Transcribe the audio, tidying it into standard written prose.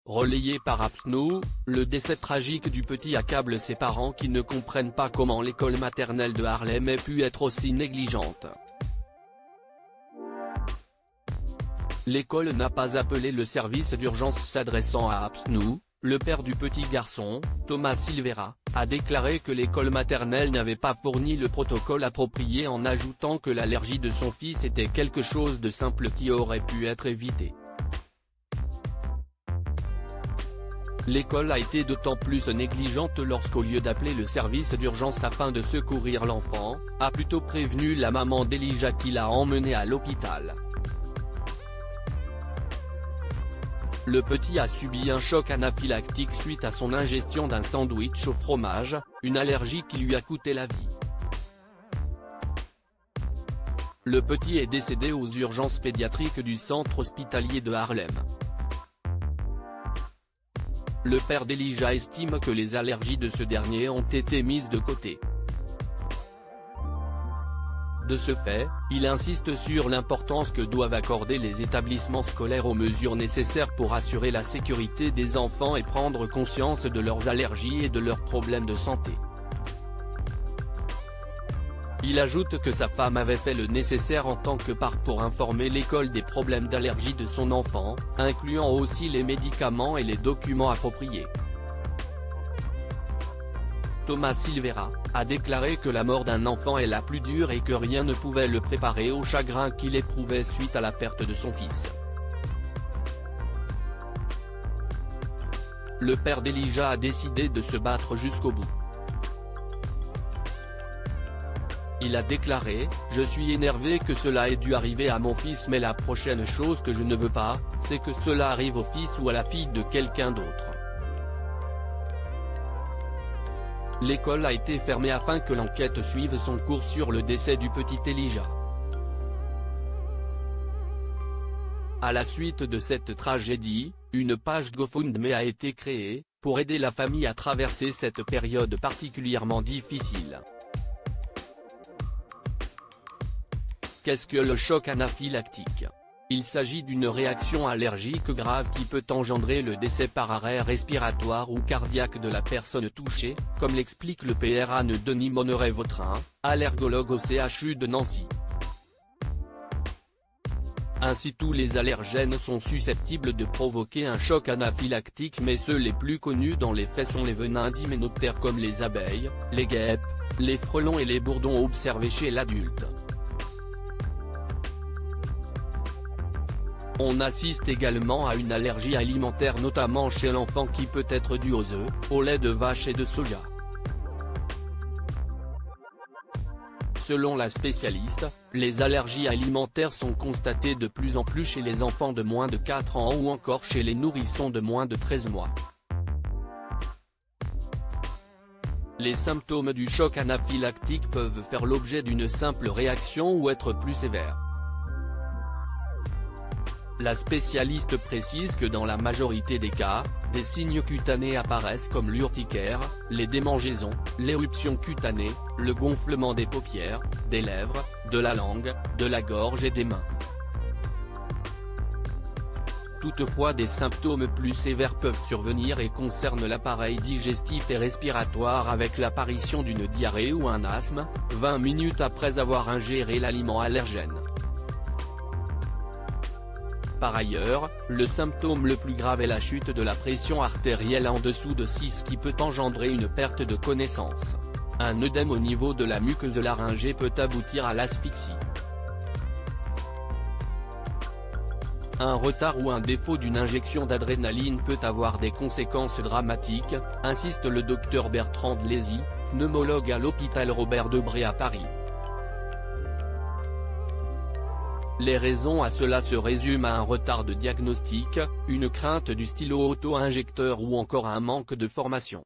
Relayé par AppsNow, le décès tragique du petit accable ses parents qui ne comprennent pas comment l'école maternelle de Harlem ait pu être aussi négligente. L'école n'a pas appelé le service d'urgence. S'adressant à AppsNow, le père du petit garçon, Thomas Silvera, a déclaré que l'école maternelle n'avait pas fourni le protocole approprié, en ajoutant que l'allergie de son fils était quelque chose de simple qui aurait pu être évité. L'école a été d'autant plus négligente lorsqu'au lieu d'appeler le service d'urgence afin de secourir l'enfant, a plutôt prévenu la maman d'Elijah qui l'a emmené à l'hôpital. Le petit a subi un choc anaphylactique suite à son ingestion d'un sandwich au fromage, une allergie qui lui a coûté la vie. Le petit est décédé aux urgences pédiatriques du centre hospitalier de Harlem. Le père d'Elijah estime que les allergies de ce dernier ont été mises de côté. De ce fait, il insiste sur l'importance que doivent accorder les établissements scolaires aux mesures nécessaires pour assurer la sécurité des enfants et prendre conscience de leurs allergies et de leurs problèmes de santé. Il ajoute que sa femme avait fait le nécessaire en tant que parent pour informer l'école des problèmes d'allergie de son enfant, incluant aussi les médicaments et les documents appropriés. Thomas Silvera a déclaré que la mort d'un enfant est la plus dure et que rien ne pouvait le préparer au chagrin qu'il éprouvait suite à la perte de son fils. Le père d'Elijah a décidé de se battre jusqu'au bout. Il a déclaré « Je suis énervé que cela ait dû arriver à mon fils, mais la prochaine chose que je ne veux pas, c'est que cela arrive au fils ou à la fille de quelqu'un d'autre. » L'école a été fermée afin que l'enquête suive son cours sur le décès du petit Elijah. À la suite de cette tragédie, une page GoFundMe a été créée, pour aider la famille à traverser cette période particulièrement difficile. Qu'est-ce que le choc anaphylactique? Il s'agit d'une réaction allergique grave qui peut engendrer le décès par arrêt respiratoire ou cardiaque de la personne touchée, comme l'explique le Pr Anne-Denis Monneret-Vautrin, allergologue au CHU de Nancy. Ainsi, tous les allergènes sont susceptibles de provoquer un choc anaphylactique, mais ceux les plus connus dans les faits sont les venins d'hyménoptères comme les abeilles, les guêpes, les frelons et les bourdons observés chez l'adulte. On assiste également à une allergie alimentaire, notamment chez l'enfant, qui peut être due aux œufs, au lait de vache et de soja. Selon la spécialiste, les allergies alimentaires sont constatées de plus en plus chez les enfants de moins de 4 ans ou encore chez les nourrissons de moins de 13 mois. Les symptômes du choc anaphylactique peuvent faire l'objet d'une simple réaction ou être plus sévères. La spécialiste précise que dans la majorité des cas, des signes cutanés apparaissent comme l'urticaire, les démangeaisons, l'éruption cutanée, le gonflement des paupières, des lèvres, de la langue, de la gorge et des mains. Toutefois, des symptômes plus sévères peuvent survenir et concernent l'appareil digestif et respiratoire, avec l'apparition d'une diarrhée ou un asthme, 20 minutes après avoir ingéré l'aliment allergène. Par ailleurs, le symptôme le plus grave est la chute de la pression artérielle en dessous de 6 qui peut engendrer une perte de connaissance. Un œdème au niveau de la muqueuse laryngée peut aboutir à l'asphyxie. Un retard ou un défaut d'une injection d'adrénaline peut avoir des conséquences dramatiques, insiste le docteur Bertrand Lézy, pneumologue à l'hôpital Robert Debré à Paris. Les raisons à cela se résument à un retard de diagnostic, une crainte du stylo auto-injecteur ou encore un manque de formation.